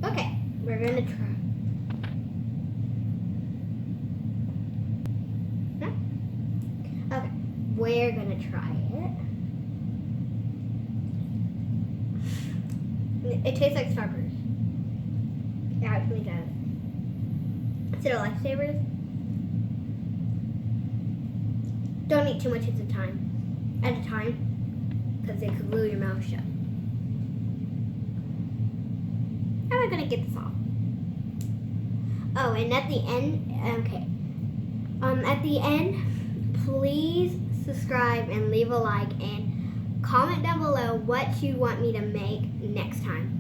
Okay, we're gonna try. Okay, we're gonna try it. It tastes like Starburst. It actually does. Instead of lifesavers. Don't eat too much at a time, because it could glue your mouth shut. How am I gonna get this off? Oh, and at the end, okay. At the end, please subscribe and leave a like and comment down below what you want me to make next time.